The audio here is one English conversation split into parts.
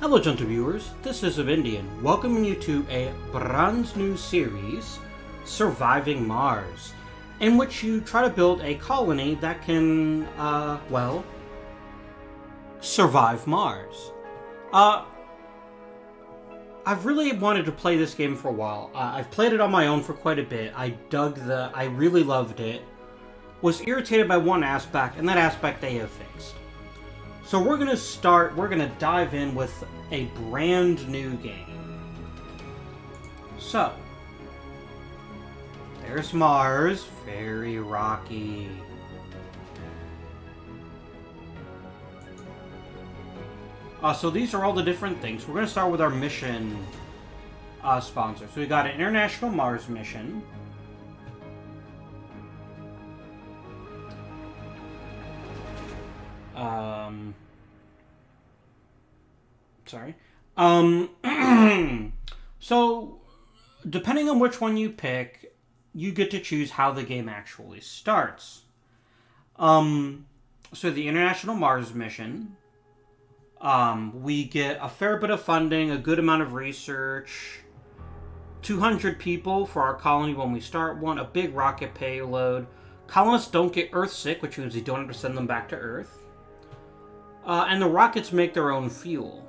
Hello gentle viewers, this is Indian, welcoming you to a brand new series, Surviving Mars, in which you try to build a colony that can, survive Mars. I've really wanted to play this game for a while. I've played it on my own for quite a bit. I really loved it. Was irritated by one aspect, and that aspect they have fixed. So we're gonna dive in with a brand new game. So, there's Mars, very rocky. So these are all the different things. We're gonna start with our mission sponsor. So we got an International Mars mission. Sorry. So, depending on which one you pick, you get to choose how the game actually starts. So the International Mars mission, we get a fair bit of funding, a good amount of research, 200 people for our colony when we start one, a big rocket payload. Colonists don't get Earth sick, which means you don't have to send them back to Earth. And the rockets make their own fuel.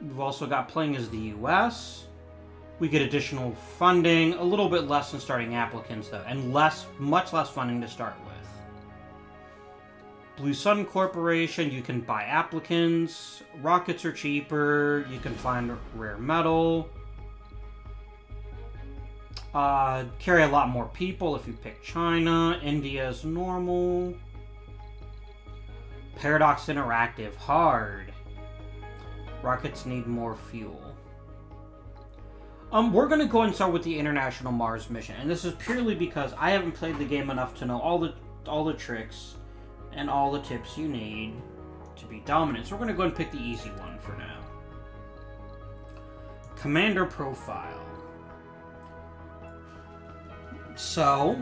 We've also got playing as the US. We get additional funding, a little bit less than starting applicants though, and much less funding to start with. Blue Sun Corporation, you can buy applicants, rockets are cheaper, you can find rare metal. Carry a lot more people if you pick China. India is normal. Paradox Interactive, hard. Rockets need more fuel. We're going to go and start with the International Mars mission, and this is purely because I haven't played the game enough to know all the tricks and all the tips you need to be dominant. So we're going to go and pick the easy one for now. Commander profile. So,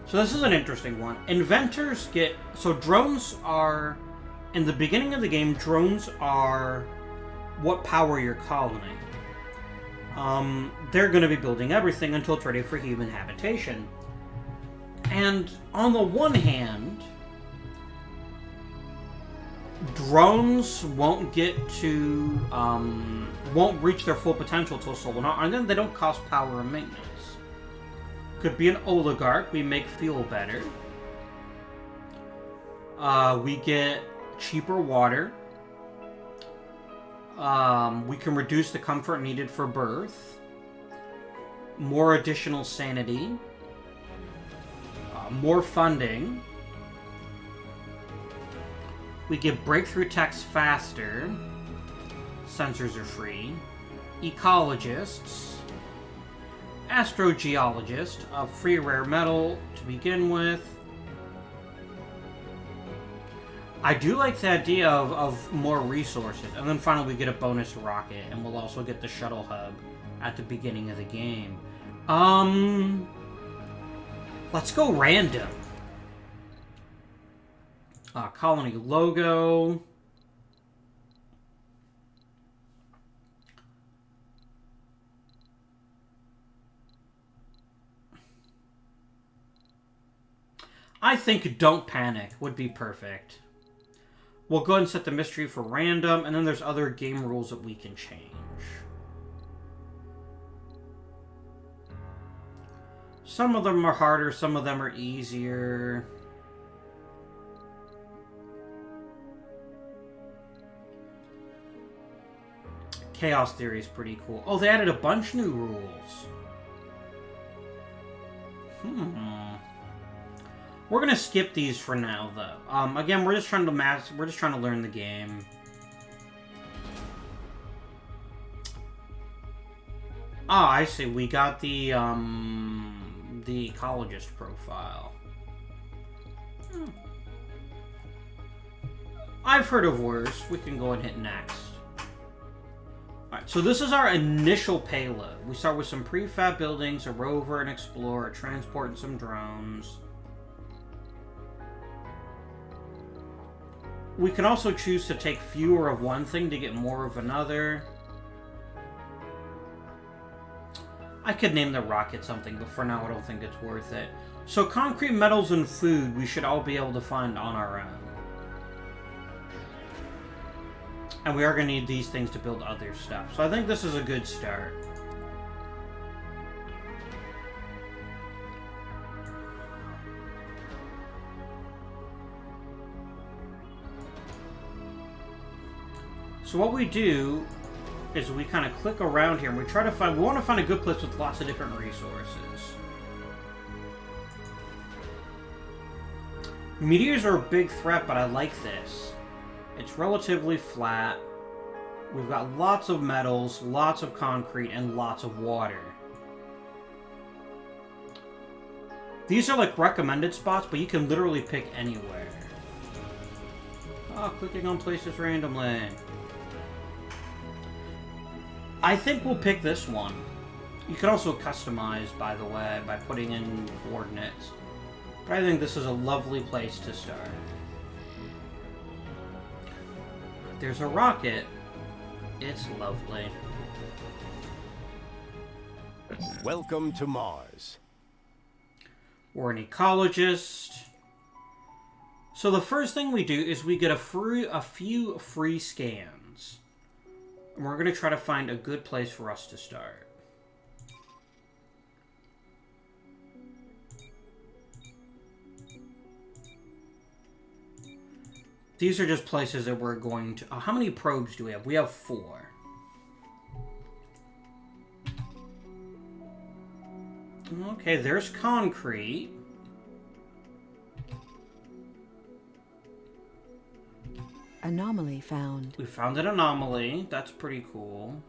So this is an interesting one. Inventors get... So drones are... In the beginning of the game, drones are what power your colony. They're going to be building everything until it's ready for human habitation. And on the one hand, drones won't get to... won't reach their full potential till solar, and then they don't cost power and maintenance. Could be an oligarch. We make fuel better. We get cheaper water. We can reduce the comfort needed for birth. More additional sanity. More funding. We get breakthrough text faster. Sensors are free. Ecologists. Astrogeologist, a free rare metal to begin with. I do like the idea of more resources. And then finally we get a bonus rocket, and we'll also get the shuttle hub at the beginning of the game. Let's go random. Colony logo. I think Don't Panic would be perfect. We'll go ahead and set the mystery for random, and then there's other game rules that we can change. Some of them are harder, some of them are easier. Chaos Theory is pretty cool. Oh, they added a bunch of new rules. We're gonna skip these for now, though. Again, we're just trying to learn the game. Ah, I see. We got the ecologist profile. I've heard of worse. We can go and hit next. Alright, so this is our initial payload. We start with some prefab buildings, a rover, an explorer, a transport, and some drones. We can also choose to take fewer of one thing to get more of another. I could name the rocket something, but for now I don't think it's worth it. So concrete, metals, and food we should all be able to find on our own. And we are going to need these things to build other stuff. So I think this is a good start. So what we do is we kind of click around here and we try to find, we want to find a good place with lots of different resources. Meteors are a big threat, but I like this. It's relatively flat. We've got lots of metals, lots of concrete, and lots of water. These are like recommended spots, but you can literally pick anywhere. Oh, clicking on places randomly. I think we'll pick this one. You can also customize, by the way, by putting in coordinates. But I think this is a lovely place to start. There's a rocket. It's lovely. Welcome to Mars. We're an ecologist. So the first thing we do is we get a few free scans. And we're going to try to find a good place for us to start. These are just places that we're going to... how many probes do we have? We have 4. Okay, there's concrete. Anomaly found. We found an anomaly. That's pretty cool.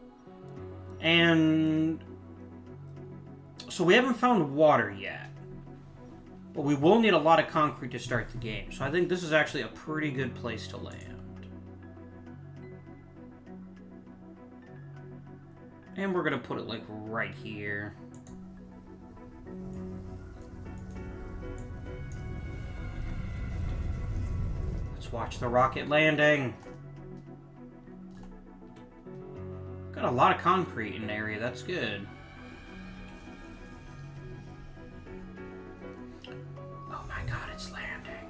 And... so we haven't found water yet. But we will need a lot of concrete to start the game. So I think this is actually a pretty good place to land. And we're going to put it, like, right here. Let's watch the rocket landing. Got a lot of concrete in the area. That's good. It's landing.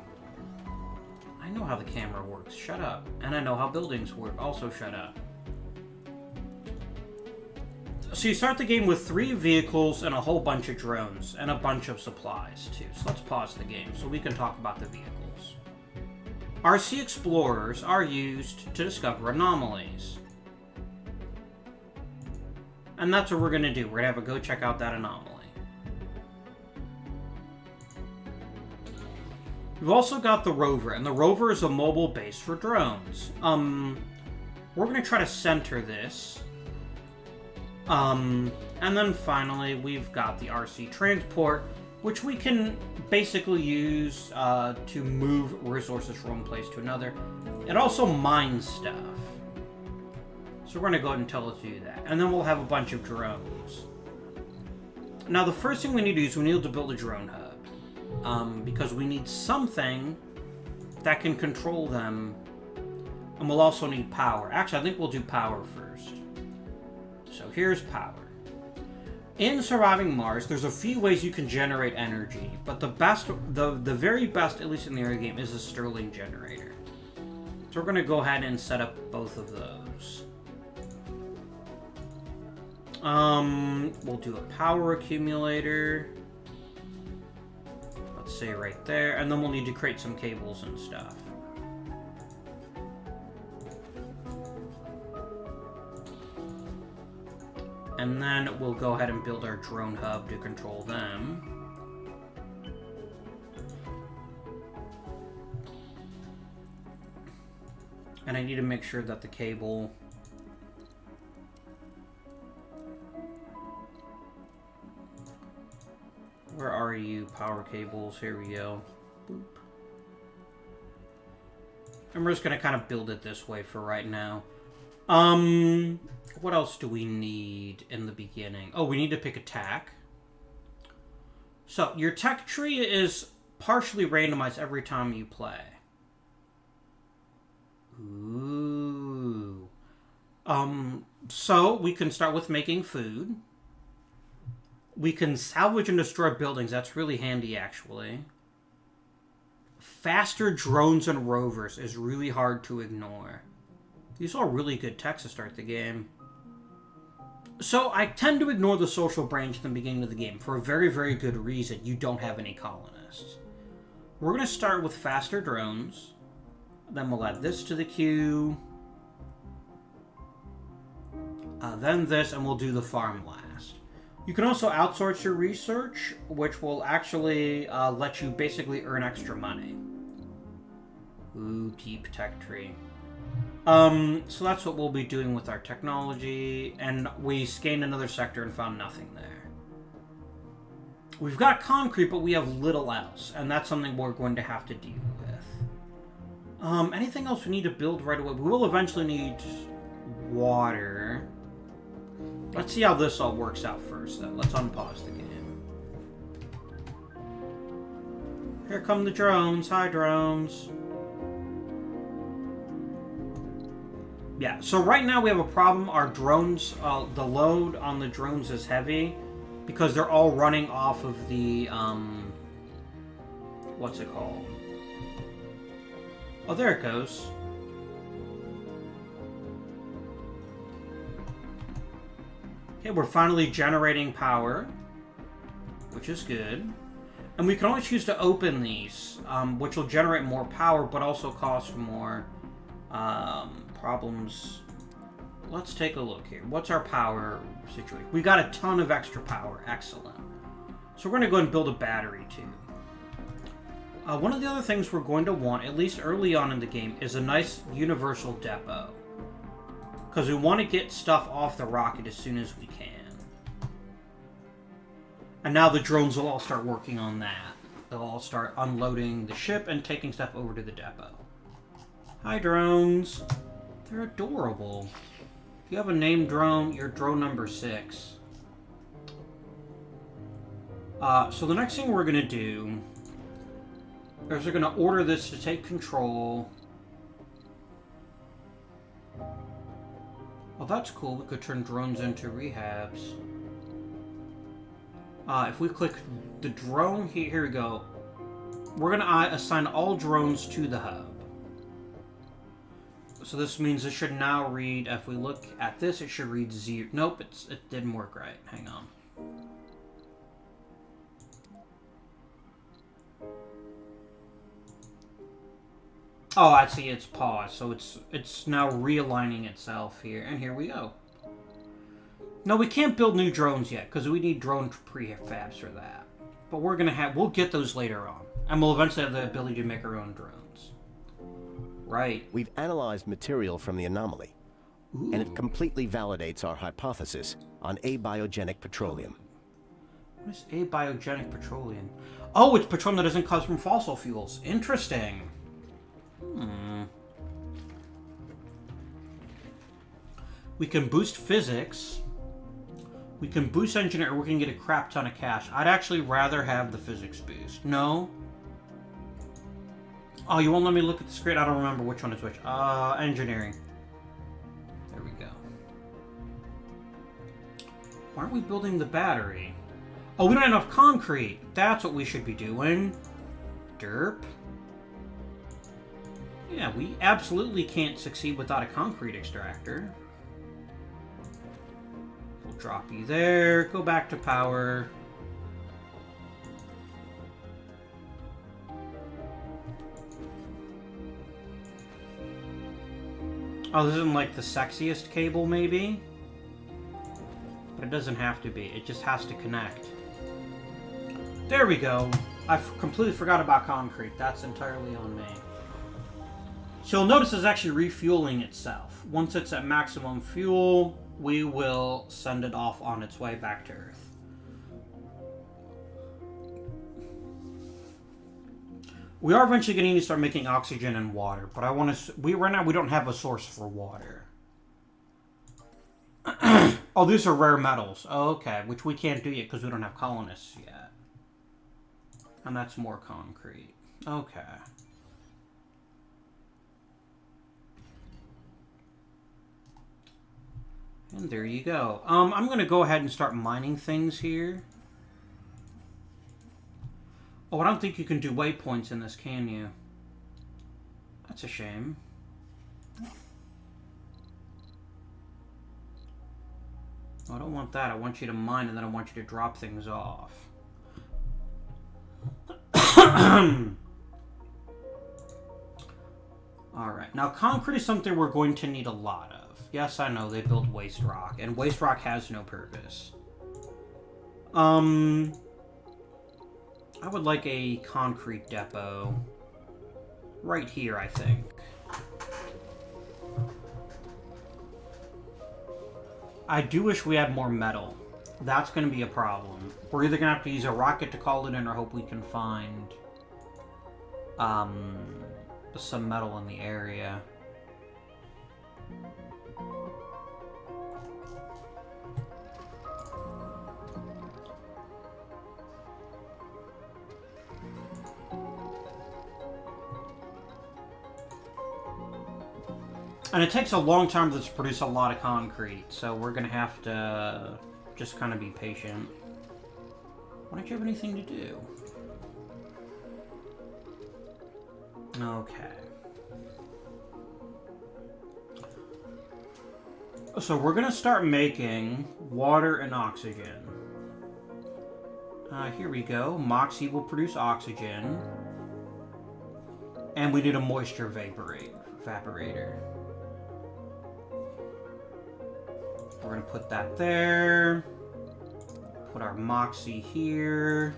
I know how the camera works. Shut up. And I know how buildings work. Also shut up. So you start the game with 3 vehicles and a whole bunch of drones and a bunch of supplies too. So let's pause the game so we can talk about the vehicles. RC Explorers are used to discover anomalies. And that's what we're going to do. We're going to have a go check out that anomaly. We've also got the rover, and the rover is a mobile base for drones. We're going to try to center this. And then finally, we've got the RC transport, which we can basically use to move resources from one place to another. It also mines stuff. So we're going to go ahead and tell it to do that. And then we'll have a bunch of drones. Now, the first thing we need to do is we need to build a drone hub. Because we need something that can control them. And we'll also need power. Actually, I think we'll do power first. So here's power. In Surviving Mars, there's a few ways you can generate energy. But the best, the very best, at least in the early game, is a Stirling generator. So we're going to go ahead and set up both of those. We'll do a power accumulator. Let's say right there, and then we'll need to create some cables and stuff. And then we'll go ahead and build our drone hub to control them. And I need to make sure that the cable... Where are you, power cables? Here we go. Boop. And we're just going to kind of build it this way for right now. What else do we need in the beginning? Oh, we need to pick a tack. So, your tech tree is partially randomized every time you play. Ooh. So we can start with making food. We can salvage and destroy buildings. That's really handy, actually. Faster drones and rovers is really hard to ignore. These are really good techs to start the game. So I tend to ignore the social branch at the beginning of the game for a very, very good reason. You don't have any colonists. We're going to start with faster drones. Then we'll add this to the queue. Then this, and we'll do the farm last. You can also outsource your research, which will actually let you basically earn extra money. Ooh, keep tech tree. So that's what we'll be doing with our technology, and we scanned another sector and found nothing there. We've got concrete, but we have little else, and that's something we're going to have to deal with. Anything else we need to build right away? We will eventually need water. Let's see how this all works out first, then. Let's unpause the game. Here come the drones. Hi, drones. Yeah, so right now we have a problem. Our drones, the load on the drones is heavy because they're all running off of the, what's it called? Oh, there it goes. Okay, we're finally generating power, which is good. And we can only choose to open these, which will generate more power, but also cost more, problems. Let's take a look here. What's our power situation? We got a ton of extra power. Excellent. So we're going to go ahead and build a battery too. One of the other things we're going to want, at least early on in the game, is a nice universal depot. Because we want to get stuff off the rocket as soon as we can. And now the drones will all start working on that. They'll all start unloading the ship and taking stuff over to the depot. Hi, drones. They're adorable. If you have a named drone, you're drone number 6. So the next thing we're going to do is we're going to order this to take control. Oh, that's cool. We could turn drones into rehabs. If we click the drone, here we go. We're going to assign all drones to the hub. So this means it should now read, if we look at this, it should read 0. Nope, it didn't work right. Hang on. Oh, I see, it's paused. So it's now realigning itself here. And here we go. No, we can't build new drones yet, because we need drone prefabs for that. But we'll get those later on. And we'll eventually have the ability to make our own drones. Right. We've analyzed material from the Anomaly, and it completely validates our hypothesis on abiogenic petroleum. What is abiogenic petroleum? Oh, it's petroleum that doesn't come from fossil fuels. Interesting. We can boost physics. We can boost engineering. We can get a crap ton of cash. I'd actually rather have the physics boost. No? Oh, you won't let me look at the screen? I don't remember which one is which. Engineering. There we go. Why aren't we building the battery? Oh, we don't have enough concrete. That's what we should be doing. Derp. Yeah, we absolutely can't succeed without a concrete extractor. We'll drop you there. Go back to power. Oh, this isn't like the sexiest cable, maybe? But it doesn't have to be. It just has to connect. There we go. I completely forgot about concrete. That's entirely on me. So you'll notice it's actually refueling itself. Once it's at maximum fuel, we will send it off on its way back to Earth. We are eventually going to need to start making oxygen and water, but I want to. Right now we don't have a source for water. Oh, these are rare metals. Oh, okay, which we can't do yet because we don't have colonists yet. And that's more concrete. Okay. And there you go. I'm going to go ahead and start mining things here. Oh, I don't think you can do waypoints in this, can you? That's a shame. Oh, I don't want that. I want you to mine, and then I want you to drop things off. Alright, now concrete is something we're going to need a lot of. Yes, I know, they built waste rock, and waste rock has no purpose. I would like a concrete depot. Right here, I think. I do wish we had more metal. That's going to be a problem. We're either going to have to use a rocket to call it in or hope we can find some metal in the area. And it takes a long time to produce a lot of concrete, so we're going to have to just kind of be patient. Why don't you have anything to do? Okay. So we're going to start making water and oxygen. Here we go. Moxie will produce oxygen. And we need a moisture evaporator. We're going to put that there. Put our Moxie here.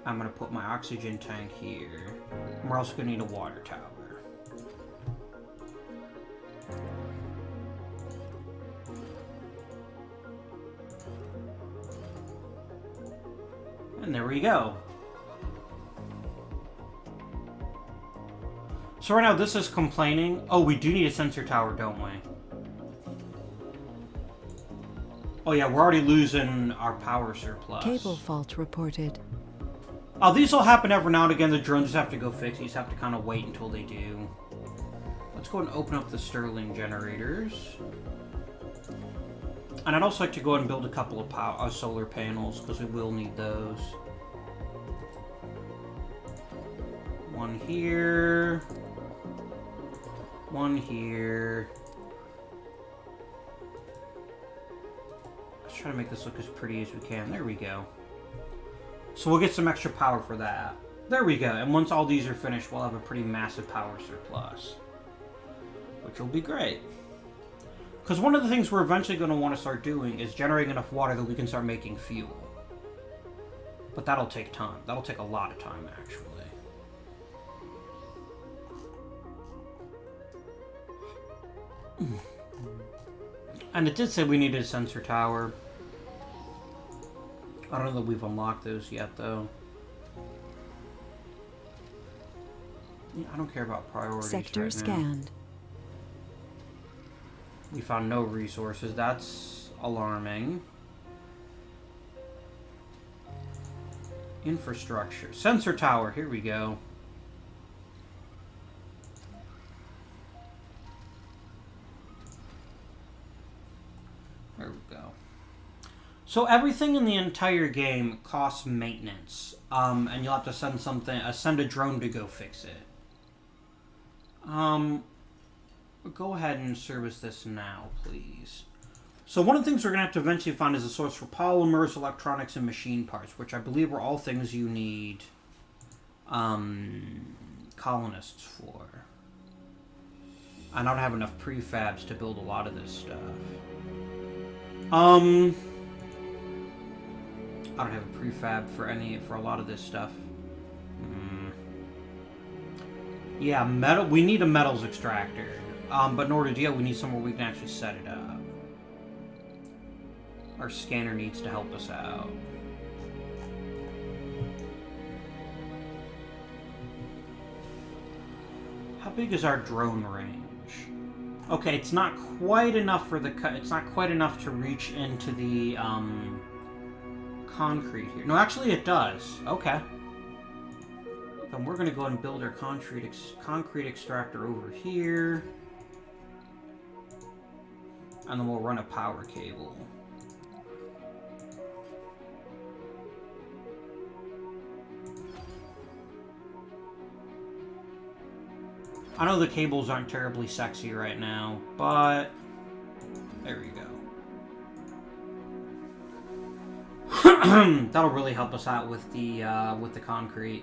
I'm going to put my oxygen tank here. And we're also going to need a water tower. And there we go. So right now this is complaining. Oh, we do need a sensor tower, don't we? Oh yeah, we're already losing our power surplus. Cable fault reported. Oh, these will happen every now and again. The drones just have to go fix. You just have to kind of wait until they do. Let's go and open up the Stirling generators. And I'd also like to go ahead and build a couple of solar panels, because we will need those. One here. One here. Let's try to make this look as pretty as we can. There we go. So we'll get some extra power for that. There we go. And once all these are finished, we'll have a pretty massive power surplus. Which will be great. Because one of the things we're eventually going to want to start doing is generating enough water that we can start making fuel. But that'll take time. That'll take a lot of time, actually. And it did say we needed a sensor tower. I don't know that we've unlocked those yet, though. Yeah, I don't care about priorities Sector right now. scanned. We found no resources. That's alarming. Infrastructure. Sensor tower. Here we go. There we go. So everything in the entire game costs maintenance. And you'll have to send a drone to go fix it. Go ahead and service this now, please. So one of the things we're going to have to eventually find is a source for polymers, electronics, and machine parts, which I believe are all things you need colonists for. I don't have enough prefabs to build a lot of this stuff. I don't have a prefab for a lot of this stuff. Yeah, metal. We need a metals extractor. But in order to do it, we need somewhere we can actually set it up. Our scanner needs to help us out. How big is our drone range? Okay, it's not quite enough for the it's not quite enough to reach into the concrete here. No, actually it does. Okay. Then we're gonna go ahead and build our concrete extractor over here. And then we'll run a power cable. I know the cables aren't terribly sexy right now, but there we go. That'll really help us out with the concrete.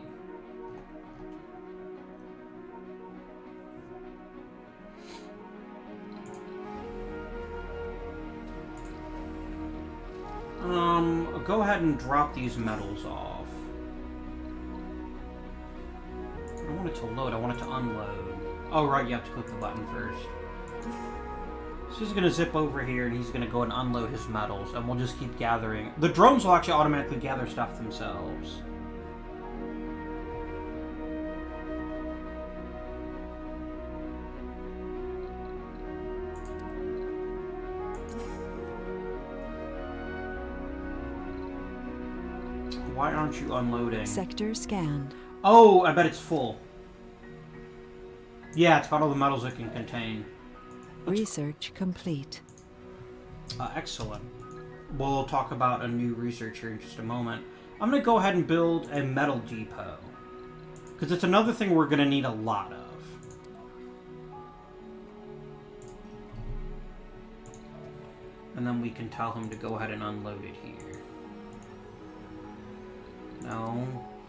Go ahead and drop these metals off. I don't want it to load, I want it to unload. Oh, right, you have to click the button first. So he's gonna zip over here and he's gonna go and unload his metals, and we'll just keep gathering. The drones will actually automatically gather stuff themselves. Why aren't you unloading? Sector scanned. Oh, I bet it's full. Yeah, it's got all the metals it can contain. Research complete. Excellent. We'll talk about a new research here in just a moment. I'm going to go ahead and build a metal depot, because it's another thing we're going to need a lot of. And then we can tell him to go ahead and unload it here. No,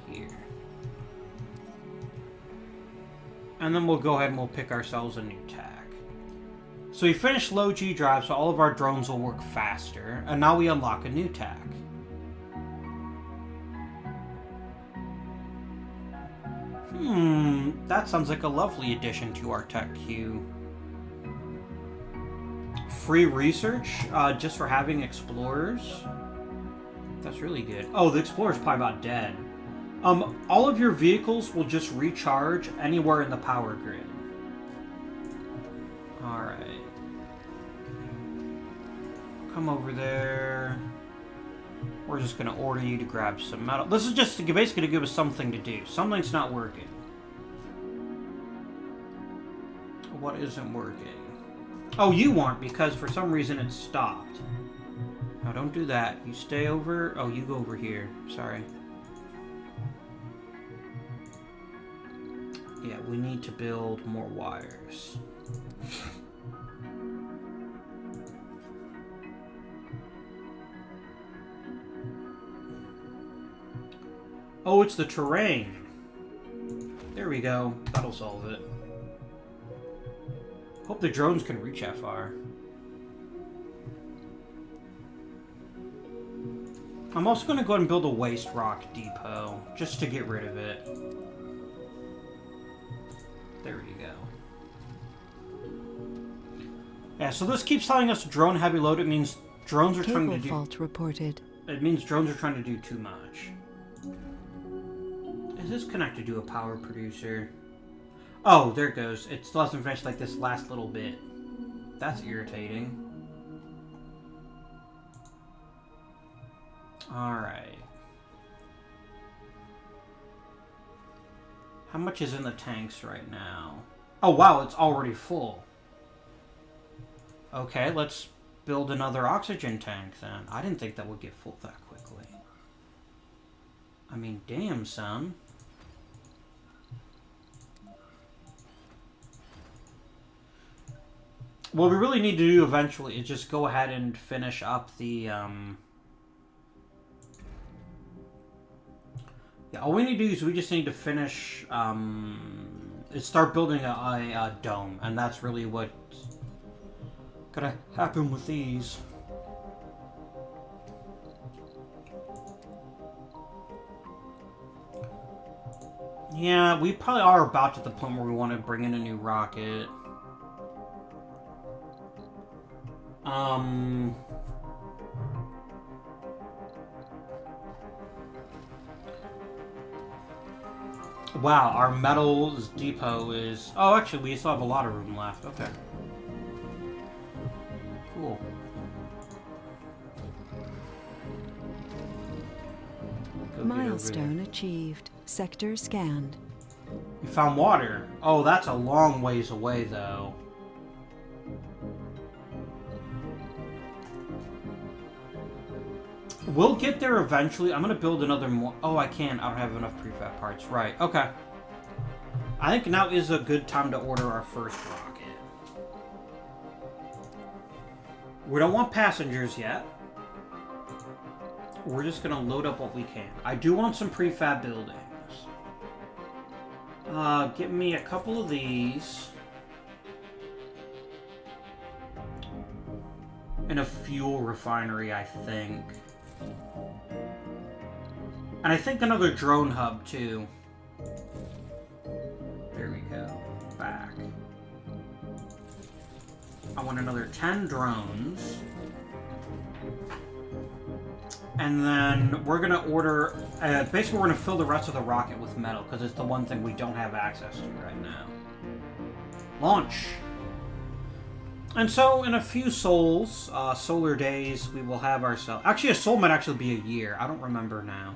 here. And then we'll go ahead and we'll pick ourselves a new tack. So we finished low G drive, so all of our drones will work faster. And now we unlock a new tack. That sounds like a lovely addition to our tech queue. Free research, just for having explorers. That's really good. Oh, the explorer's probably about dead. All of your vehicles will just recharge anywhere in the power grid. Alright. Come over there. We're just going to order you to grab some metal. This is just basically to give us something to do. Something's not working. What isn't working? Oh, you aren't, because for some reason it stopped. No, don't do that. You stay over... Oh, you go over here. Sorry. Yeah, we need to build more wires. Oh, it's the terrain. There we go. That'll solve it. Hope the drones can reach that far. I'm also going to go ahead and build a waste rock depot, just to get rid of it. There you go. Yeah, so this keeps telling us drone heavy load. It means drones are trying to do... fault reported. It means drones are trying to do too much. Is this connected to a power producer? Oh, there it goes. It still hasn't finished like this last little bit. That's irritating. Alright. How much is in the tanks right now? Oh wow, it's already full. Okay, let's build another oxygen tank then. I didn't think that would get full that quickly. I mean, damn, son. What we really need to do eventually is just go ahead and finish up the, Yeah, all we need to do is we just need to finish, is start building a dome, and that's really what's gonna happen with these. Yeah, we probably are about to the point where we want to bring in a new rocket. Wow, our metals depot is... Oh, actually, we still have a lot of room left. Okay. Cool. Milestone achieved. Sector scanned. We found water. Oh, that's a long ways away, though. We'll get there eventually. I'm gonna build another more. Oh, I can't. I don't have enough prefab parts. Right. Okay. I think now is a good time to order our first rocket. We don't want passengers yet. We're just gonna load up what we can. I do want some prefab buildings. Get me a couple of these. And a fuel refinery, I think. And I think another drone hub, too. There we go. Back. I want another 10 drones. And then we're going to order... basically, we're going to fill the rest of the rocket with metal, because it's the one thing we don't have access to right now. Launch! And so, in a few souls, solar days, we will have ourselves... Actually, a soul might actually be a year. I don't remember now.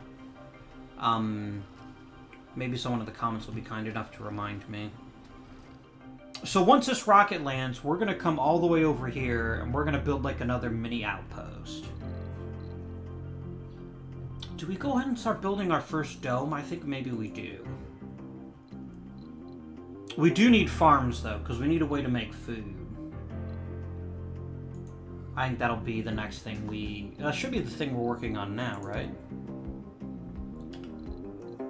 Maybe someone in the comments will be kind enough to remind me. So once this rocket lands, we're going to come all the way over here, and we're going to build, like, another mini outpost. Do we go ahead and start building our first dome? I think maybe we do. We do need farms, though, because we need a way to make food. I think that'll be the next thing we... That should be the thing we're working on now, right?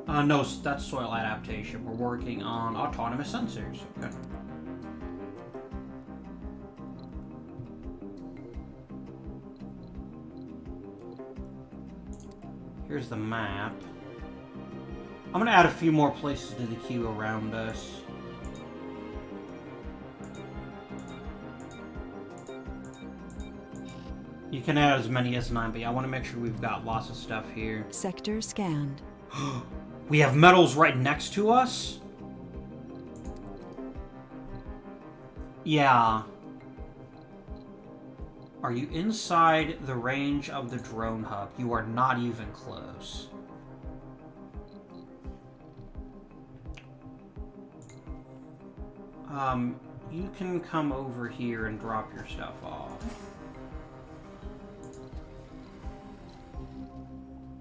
No, that's soil adaptation. We're working on autonomous sensors. Okay. Here's the map. I'm going to add a few more places to the queue around us. You can add as many as 9, but I want to make sure we've got lots of stuff here. Sector scanned. We have metals right next to us? Yeah. Are you inside the range of the drone hub? You are not even close. You can come over here and drop your stuff off.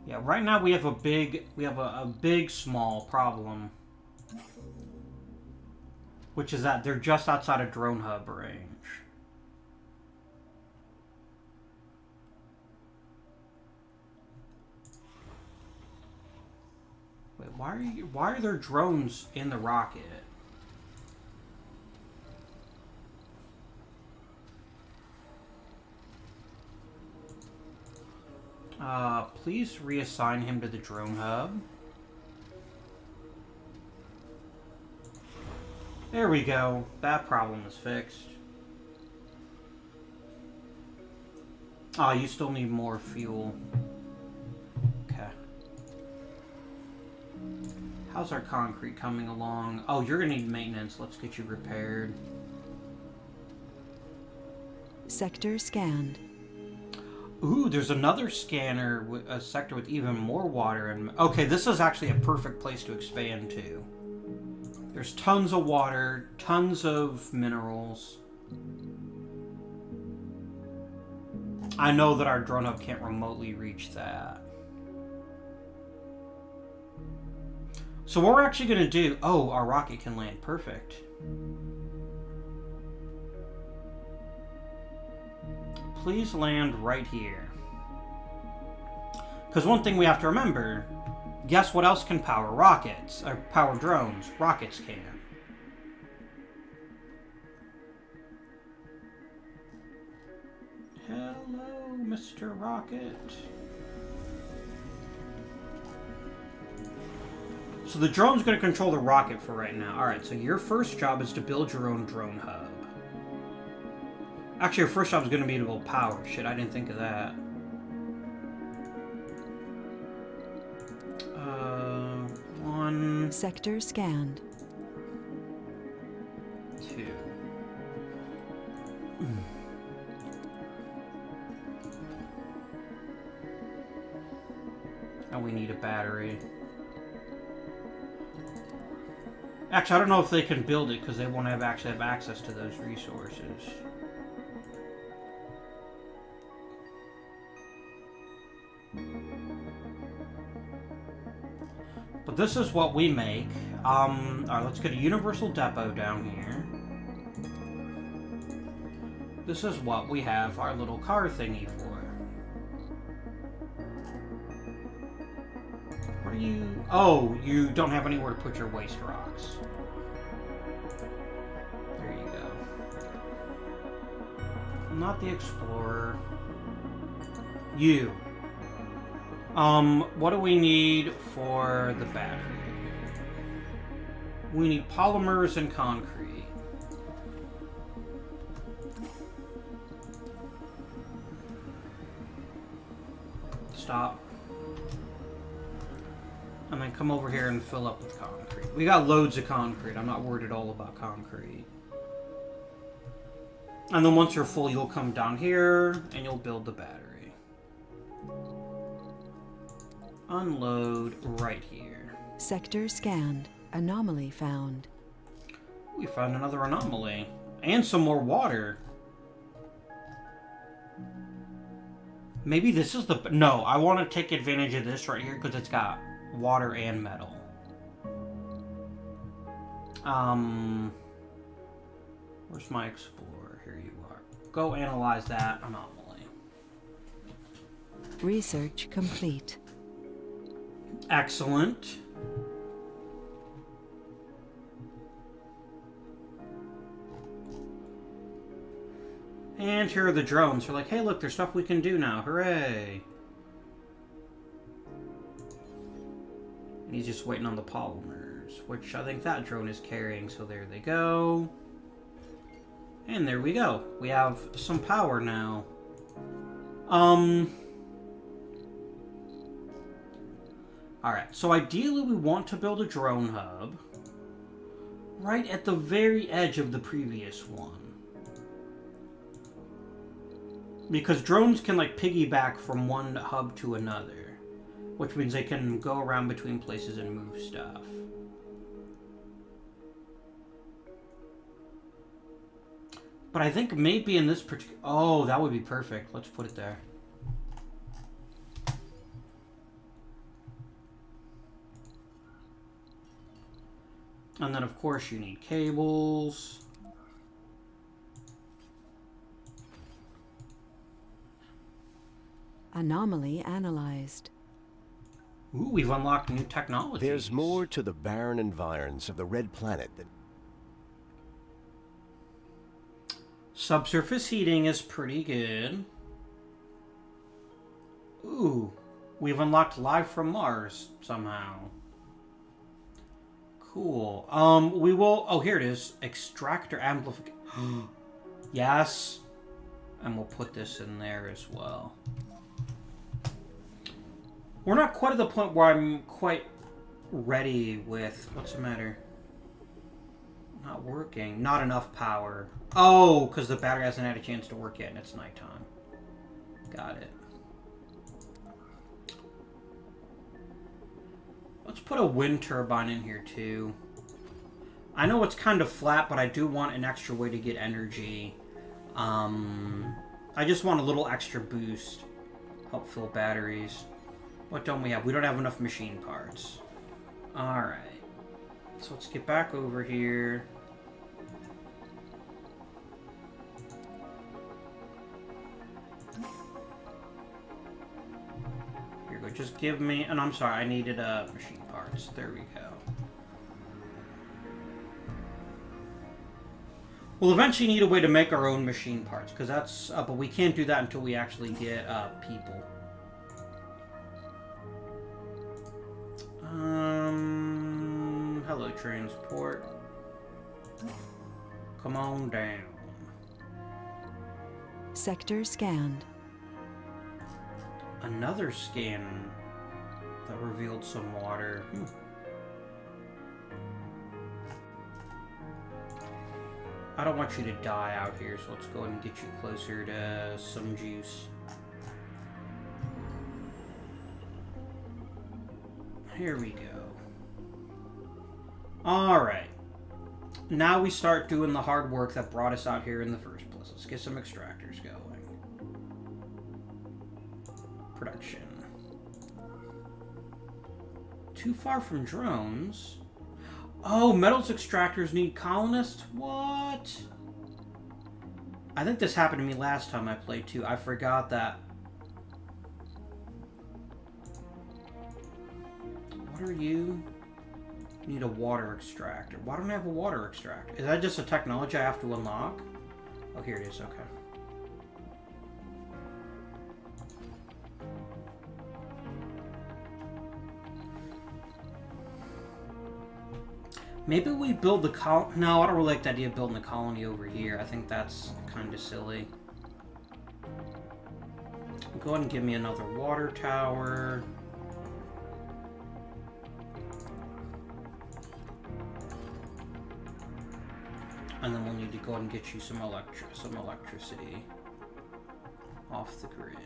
Yeah, right now we have a big small problem. Which is that they're just outside of drone hub range. Wait, why are there drones in the rocket? Please reassign him to the drone hub. There we go. That problem is fixed. Oh, you still need more fuel. Okay. How's our concrete coming along? Oh, you're gonna need maintenance. Let's get you repaired. Sector scanned. Ooh, there's another scanner, a sector with even more water. And okay, this is actually a perfect place to expand to. There's tons of water, tons of minerals. I know that our drone hub can't remotely reach that. So what we're actually going to do... Oh, our rocket can land. Perfect. Please land right here. Because one thing we have to remember, guess what else can power rockets? Or power drones? Rockets can. Hello, Mr. Rocket. So the drone's going to control the rocket for right now. Alright, so your first job is to build your own drone hub. Actually, your first job is going to be to build power. Shit, I didn't think of that. One... Sector scanned. 2. And we need a battery. Actually, I don't know if they can build it because they won't actually have access to those resources. this is what we make. Alright, let's get a universal depot down here. This is what we have our little car thingy for. What are you... Oh, you don't have anywhere to put your waste rocks. There you go. I'm not the explorer. You. What do we need for the battery? We need polymers and concrete. Stop. And then come over here and fill up with concrete. We got loads of concrete. I'm not worried at all about concrete. And then once you're full, you'll come down here and you'll build the battery. Unload right here. Sector scanned. Anomaly found. We found another anomaly. And some more water. Maybe this is the... No, I want to take advantage of this right here because it's got water and metal. Where's my explorer? Here you are. Go analyze that anomaly. Research complete. Excellent. And here are the drones. They're like, hey, look, there's stuff we can do now. Hooray. And he's just waiting on the polymers, which I think that drone is carrying. So there they go. And there we go. We have some power now. Alright, so ideally we want to build a drone hub right at the very edge of the previous one. Because drones can like piggyback from one hub to another, which means they can go around between places and move stuff. But I think maybe in this particular... Oh, that would be perfect. Let's put it there. And then, of course, you need cables. Anomaly analyzed. Ooh, we've unlocked new technology. There's more to the barren environs of the Red Planet than... Subsurface heating is pretty good. Ooh, we've unlocked live from Mars somehow. Cool. We will... Oh, here it is. Extractor amplification. Yes. And we'll put this in there as well. We're not quite at the point where I'm quite ready with... What's the matter? Not working. Not enough power. Oh, because the battery hasn't had a chance to work yet and it's nighttime. Got it. Let's put a wind turbine in here too. I know it's kind of flat, but I do want an extra way to get energy. I just want a little extra boost. Help fill batteries. What don't we have? We don't have enough machine parts. Alright. So let's get back over here. Here we go. Just give me... And I'm sorry, I needed machine parts. There we go. We'll eventually need a way to make our own machine parts, because that's... but we can't do that until we actually get people. Hello, transport. Come on down. Sector scanned. Another scan that revealed some water. I don't want you to die out here, so let's go ahead and get you closer to some juice. Here we go. Alright. Now we start doing the hard work that brought us out here in the first place. Let's get some extractors going. Production. Too far from drones. Oh, metals extractors need colonists? What? I think this happened to me last time I played too. I forgot that. What are you? Need a water extractor. Why don't I have a water extractor? Is that just a technology I have to unlock? Oh, here it is. Okay. Maybe we build the colony. No, I don't really like the idea of building the colony over here. I think that's kind of silly. Go ahead and give me another water tower. And then we'll need to go ahead and get you some electricity off the grid.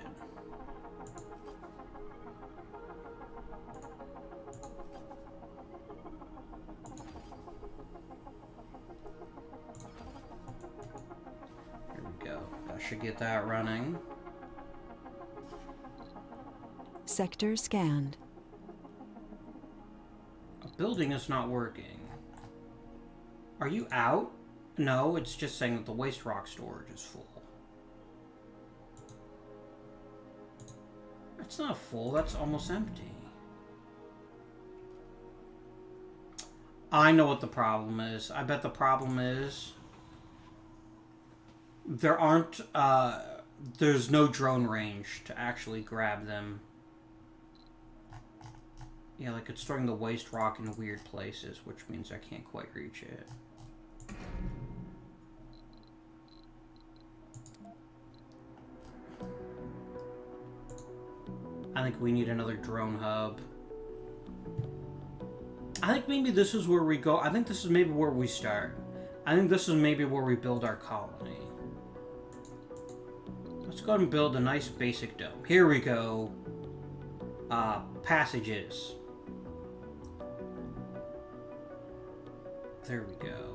Here we go. That should get that running. Sector scanned. A building is not working. Are you out? No, it's just saying that the waste rock storage is full. It's not full, that's almost empty. I know what the problem is. I bet the problem is there aren't, there's no drone range to actually grab them. Yeah, like it's storing the waste rock in weird places, which means I can't quite reach it. I think we need another drone hub. I think maybe this is where we go. I think this is maybe where we start. I think this is maybe where we build our colony. Let's go ahead and build a nice basic dome. Here we go. Passages. There we go.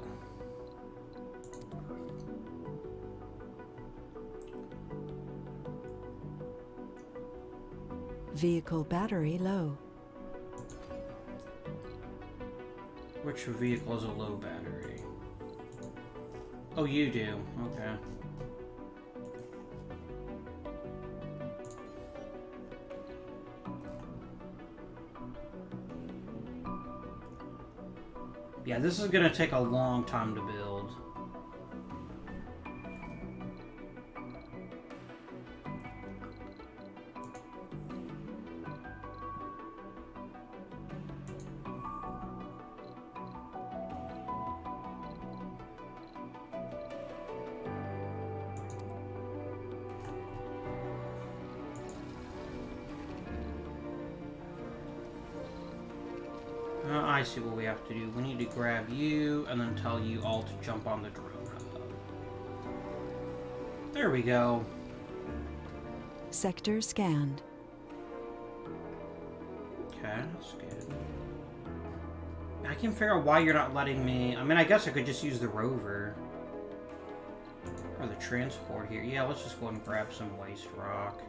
Vehicle battery low. Which vehicle has a low battery? Oh, you do. Okay. Yeah, this is gonna take a long time to build. I see what we have to do. We need to grab you and then tell you all to jump on the drone hub. There we go. Sector scanned. Okay, that's good. I can't figure out why you're not letting me... I mean, I guess I could just use the rover. Or the transport here. Yeah, let's just go ahead and grab some waste rock.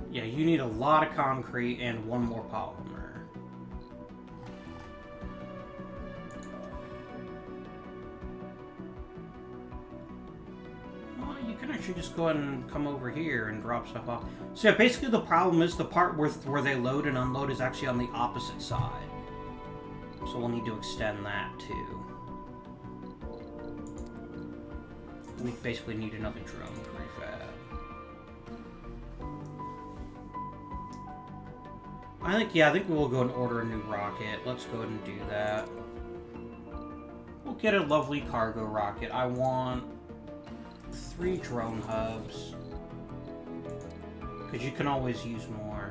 Yeah, you need a lot of concrete and one more polymer. Well, you can actually just go ahead and come over here and drop stuff off. So yeah, basically the problem is the part where they load and unload is actually on the opposite side. So we'll need to extend that too. We basically need another drone prefab. I think we'll go and order a new rocket. Let's go ahead and do that. We'll get a lovely cargo rocket. I want 3 drone hubs. Because you can always use more.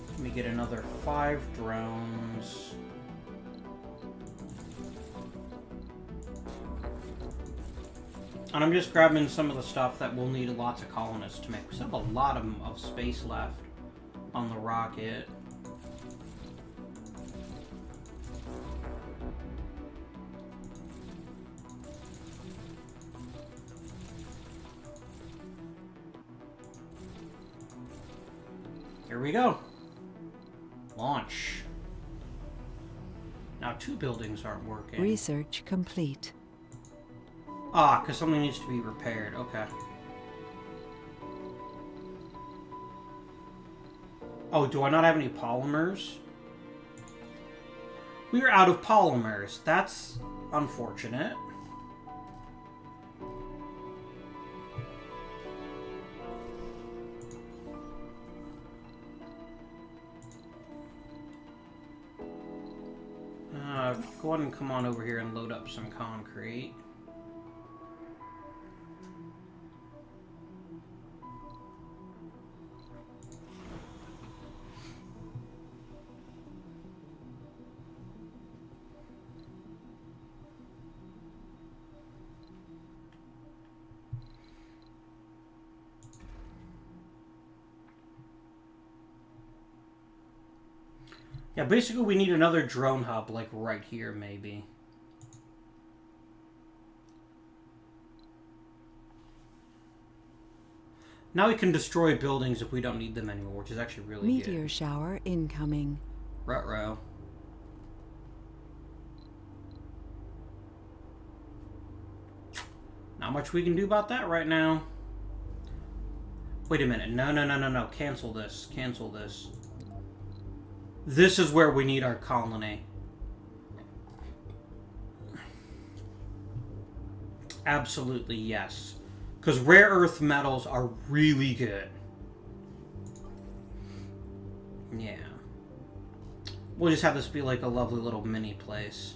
Let me get another 5 drones. And I'm just grabbing some of the stuff that we'll need lots of colonists to make. We still have a lot of space left on the rocket. Here we go. Launch. Now 2 buildings aren't working. Research complete. Ah, because something needs to be repaired. Okay. Oh, do I not have any polymers? We are out of polymers. That's unfortunate. Go ahead and come on over here and load up some concrete. Yeah, basically we need another drone hub, like right here, maybe. Now we can destroy buildings if we don't need them anymore, which is actually really good. Meteor shower incoming. Ruh-roh. Not much we can do about that right now. Wait a minute. No. Cancel this. Cancel this. This is where we need our colony. Absolutely, yes. Because rare earth metals are really good. Yeah. We'll just have this be like a lovely little mini place.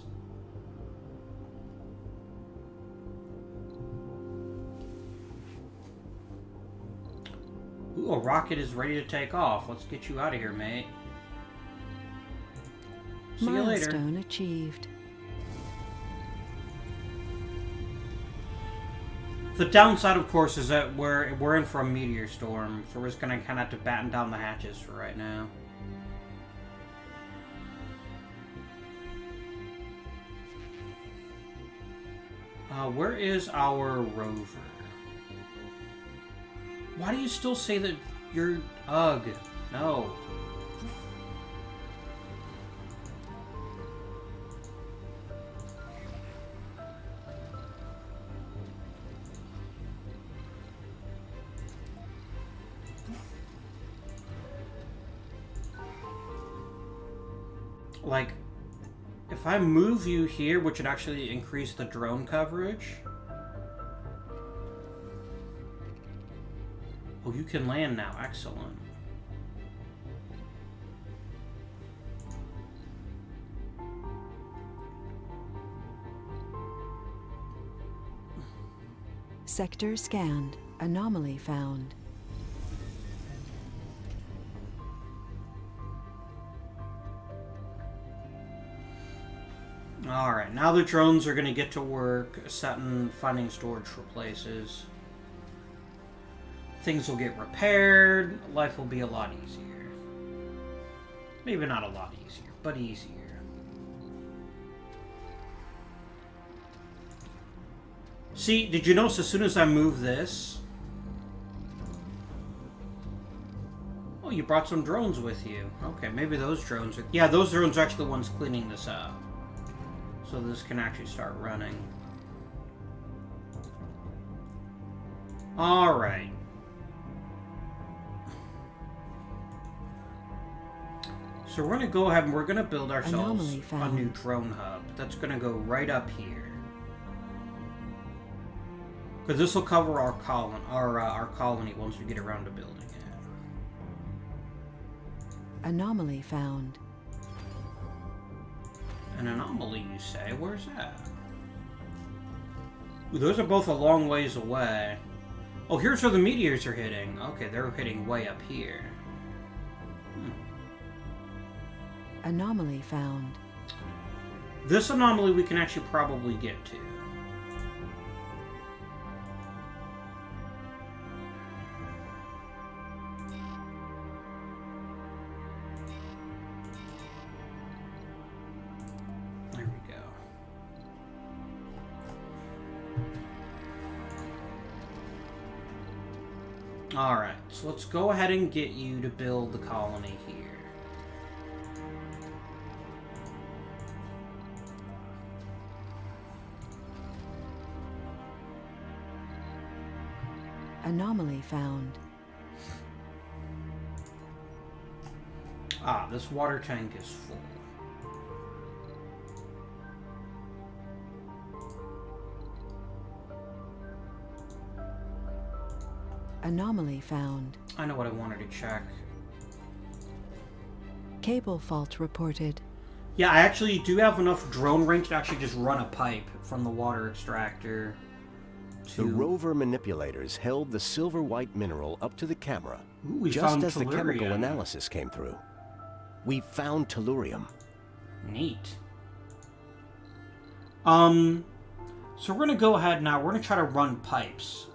Ooh, a rocket is ready to take off. Let's get you out of here, mate. See you later. Milestone achieved. The downside, of course, is that we're in for a meteor storm, so we're just gonna kind of have to batten down the hatches for right now. Where is our rover? Why do you still say that you're... Ugh. No. Like, if I move you here, which would actually increase the drone coverage. Oh, you can land now. Excellent. Sector scanned. Anomaly found. Alright, now the drones are going to get to work setting, finding storage for places. Things will get repaired. Life will be a lot easier. Maybe not a lot easier, but easier. See, did you notice as soon as I move this... Oh, you brought some drones with you. Okay, maybe those drones are... Yeah, those drones are actually the ones cleaning this up. So this can actually start running. Alright. So we're going to go ahead and we're going to build ourselves a new drone hub. That's going to go right up here. Because this will cover our colony once we get around to building it. Anomaly found. An anomaly, you say? Where's that? Ooh, those are both a long ways away. Oh, here's where the meteors are hitting. Okay, they're hitting way up here. Anomaly found. This anomaly we can actually probably get to. There we go. Alright, so let's go ahead and get you to build the colony here. Anomaly found. Ah, this water tank is full. Anomaly found. I know what I wanted to check. Cable fault reported. Yeah, I actually do have enough drone range to actually just run a pipe from the water extractor to... The rover manipulators held the silver-white mineral up to the camera, we just found as the chemical tellurium. analysis came through. We found tellurium. Neat. So we're gonna go ahead now. We're gonna try to run pipes.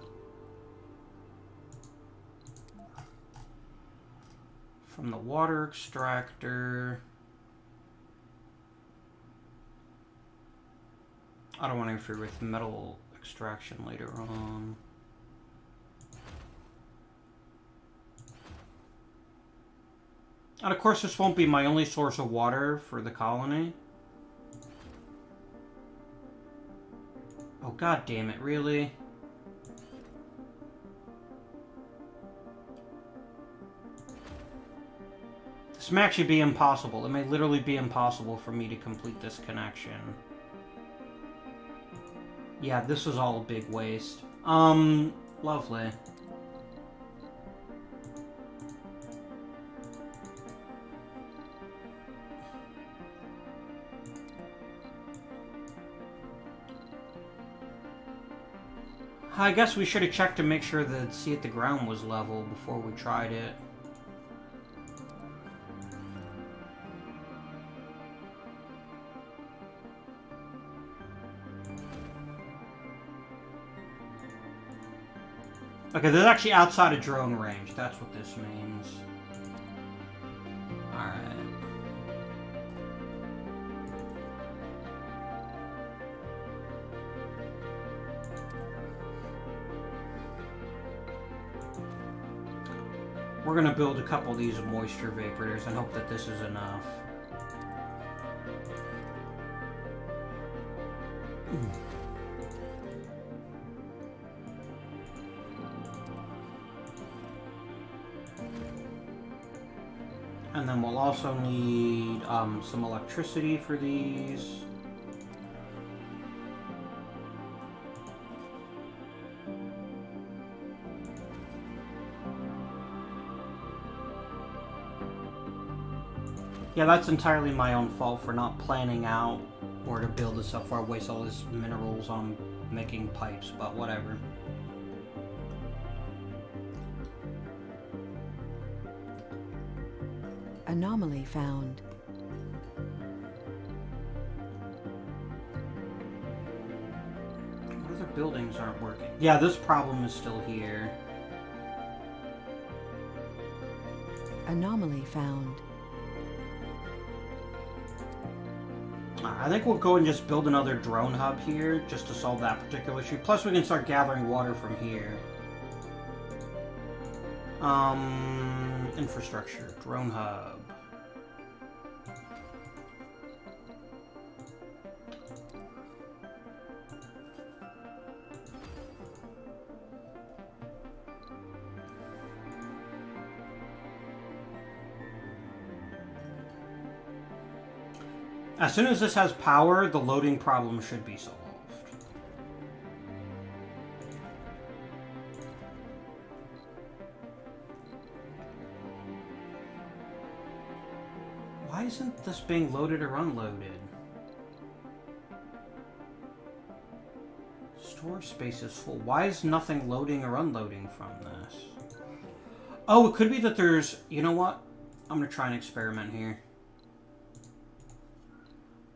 From the water extractor. I don't want to interfere with metal extraction later on. And of course this won't be my only source of water for the colony. Oh god damn it, really? This may actually be impossible. It may literally be impossible for me to complete this connection. Yeah, this is all a big waste. Lovely. I guess we should have checked to make sure the sea at the ground was level before we tried it. Okay, this is actually outside of drone range. That's what this means. Alright. We're gonna build a couple of these moisture vaporators and hope that this is enough. And then we'll also need some electricity for these. Yeah, that's entirely my own fault for not planning out where to build this stuff, where I waste all these minerals on making pipes, but whatever. Anomaly found. What other buildings aren't working? Yeah, this problem is still here. Anomaly found. I think we'll go and just build another drone hub here, just to solve that particular issue. Plus, we can start gathering water from here. Infrastructure, drone hub. As soon as this has power, the loading problem should be solved. Why isn't this being loaded or unloaded? Storage space is full. Why is nothing loading or unloading from this? Oh, it could be that there's... You know what? I'm going to try an experiment here.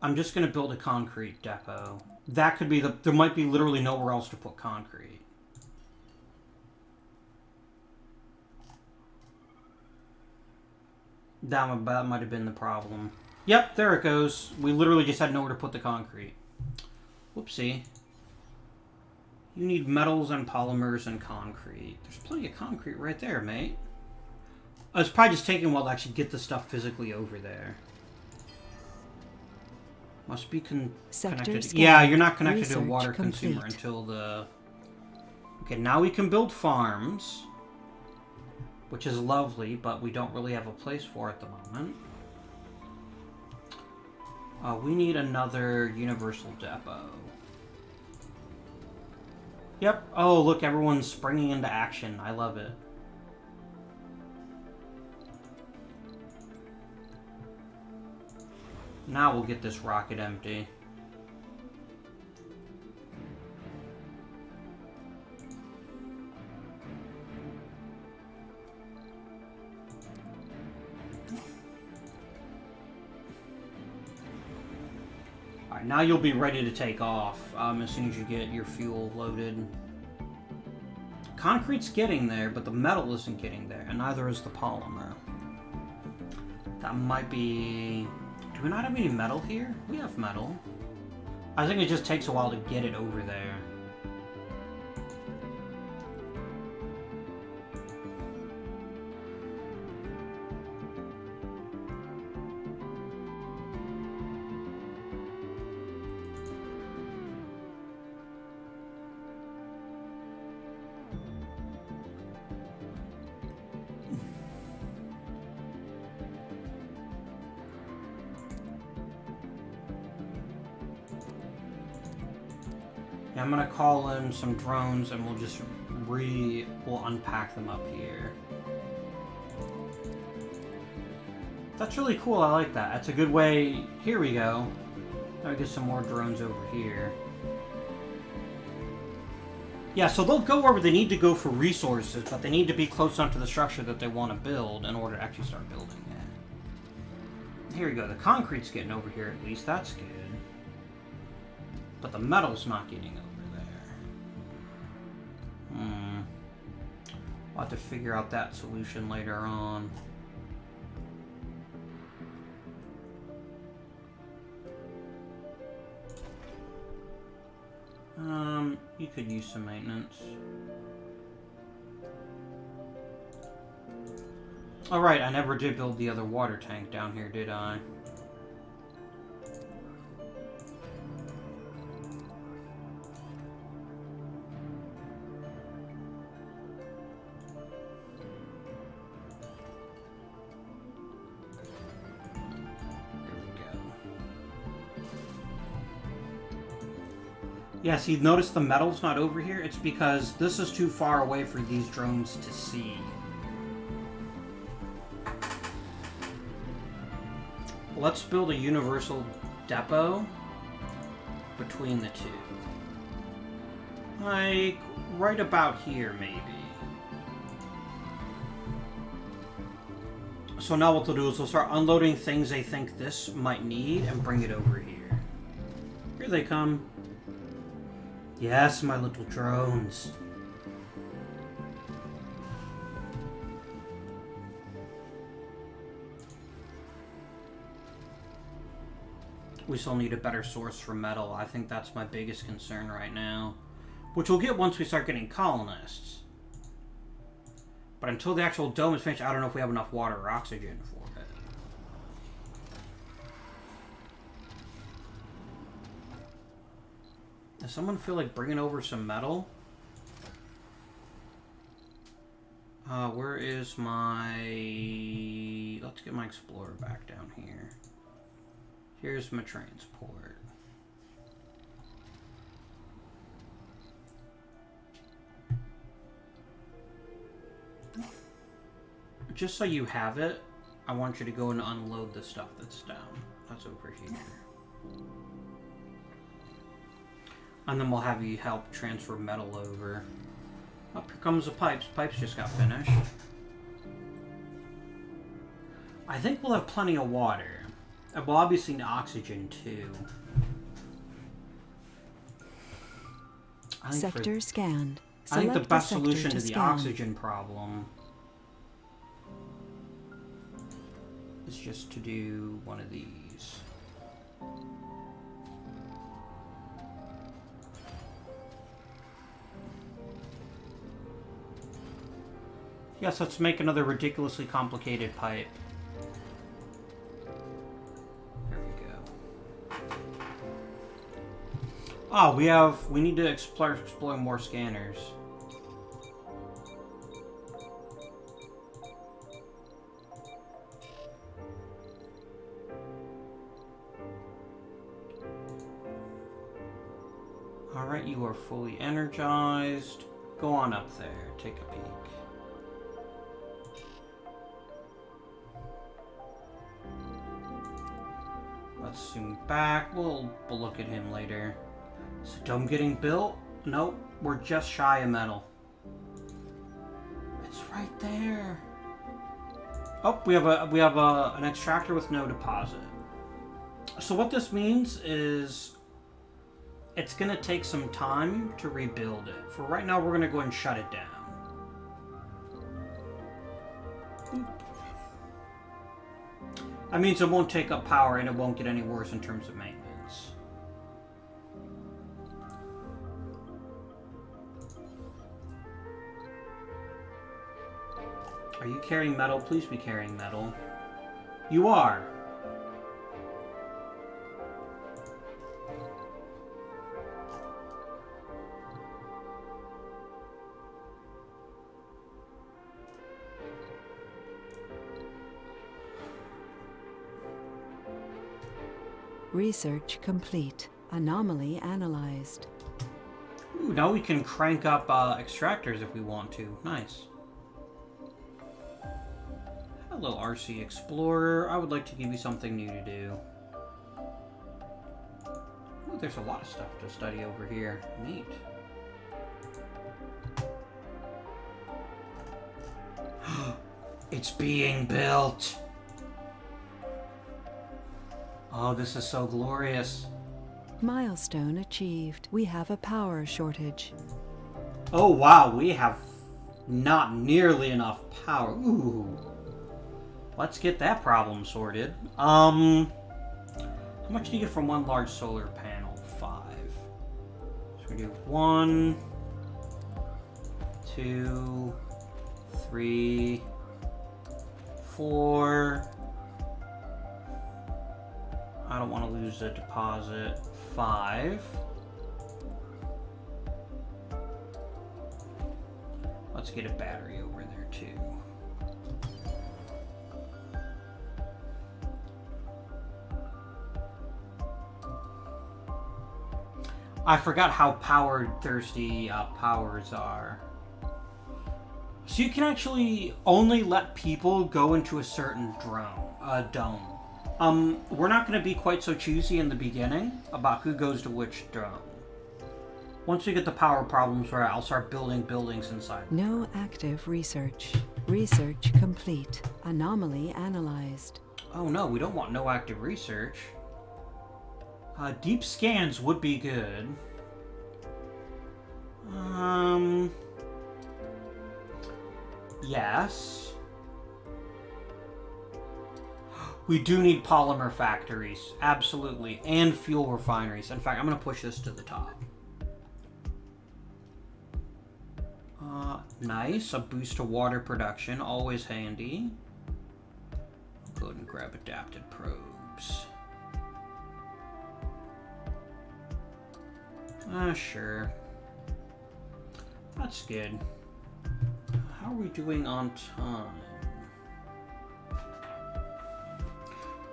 I'm just going to build a concrete depot. That could be the... There might be literally nowhere else to put concrete. That might have been the problem. Yep, there it goes. We literally just had nowhere to put the concrete. Whoopsie. You need metals and polymers and concrete. There's plenty of concrete right there, mate. It's probably just taking a while to actually get the stuff physically over there. Must be connected. Yeah, you're not connected to a water consumer until the... Okay, now we can build farms. Which is lovely, but we don't really have a place for it at the moment. We need another universal depot. Yep. Oh, look, everyone's springing into action. I love it. Now we'll get this rocket empty. Alright, now you'll be ready to take off as soon as you get your fuel loaded. Concrete's getting there, but the metal isn't getting there, and neither is the polymer. That might be... Do we not have any metal here? We have metal. I think it just takes a while to get it over there. Yeah, I'm gonna call in some drones and we'll just we'll unpack them up here. That's really cool, I like that. That's a good way. Here we go. Now we get some more drones over here. Yeah, so they'll go wherever they need to go for resources, but they need to be close enough to the structure that they want to build in order to actually start building it. Here we go. The concrete's getting over here at least. That's good. But the metal's not getting over there. We'll have to figure out that solution later on. You could use some maintenance. Alright, I never did build the other water tank down here, did I? Yeah, see, notice the metal's not over here? It's because this is too far away for these drones to see. Let's build a universal depot between the two. Like, right about here, maybe. So now what they'll do is they'll start unloading things they think this might need and bring it over here. Here they come. Yes, my little drones. We still need a better source for metal. I think that's my biggest concern right now. Which we'll get once we start getting colonists. But until the actual dome is finished, I don't know if we have enough water or oxygen for it. Does someone feel like bringing over some metal? Where is my... Let's get my explorer back down here. Here's my transport. Just so you have it, I want you to go and unload the stuff that's down. That's over here. And then we'll have you help transfer metal over. Oh, here comes the pipes. Pipes just got finished. I think we'll have plenty of water. And we'll obviously need oxygen, too. Sector scanned. I think the Select best sector solution to the scan. oxygen problem is just to do one of these. Yes, let's make another ridiculously complicated pipe. There we go. Ah, we need to explore more scanners. Alright, you are fully energized. Go on up there, take a peek. Let's zoom back. We'll look at him later. Is the dome getting built? Nope, we're just shy of metal. It's right there. Oh, we have an extractor with no deposit. So what this means is it's gonna take some time to rebuild it. For right now, we're gonna go ahead and shut it down. Boop. That means it won't take up power and it won't get any worse in terms of maintenance. Are you carrying metal? Please be carrying metal. You are. Research complete. Anomaly analyzed. Ooh, now we can crank up extractors if we want to. Nice. Hello, RC Explorer. I would like to give you something new to do. Ooh, there's a lot of stuff to study over here. Neat. It's being built! Oh, this is so glorious. Milestone achieved. We have a power shortage. Oh, wow. We have not nearly enough power. Ooh. Let's get that problem sorted. How much do you get from one large solar panel? 5. So we do 1, 2, 3, 4. I don't want to lose the deposit. 5. Let's get a battery over there too. I forgot how power thirsty powers are. So you can actually only let people go into a certain dome. We're not going to be quite so choosy in the beginning about who goes to which dome. Once we get the power problems right, I'll start building buildings inside. No active research. Research complete. Anomaly analyzed. Oh no, we don't want no active research. Deep scans would be good. Yes. We do need polymer factories, absolutely, and fuel refineries. In fact, I'm going to push this to the top. Nice, a boost to water production, always handy. I'll go ahead and grab adapted probes. Sure. That's good. How are we doing on time?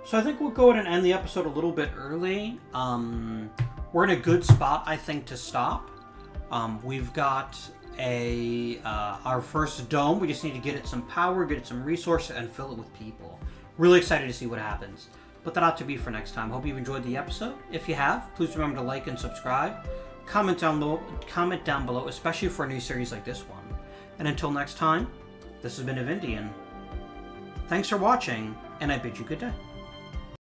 So I think we'll go ahead and end the episode a little bit early. We're in a good spot, I think, to stop. We've got our first dome. We just need to get it some power, get it some resources, and fill it with people. Really excited to see what happens. But that ought to be for next time. Hope you've enjoyed the episode. If you have, please remember to like and subscribe. Comment down below, especially for a new series like this one. And until next time, this has been Avindian. Thanks for watching, and I bid you good day.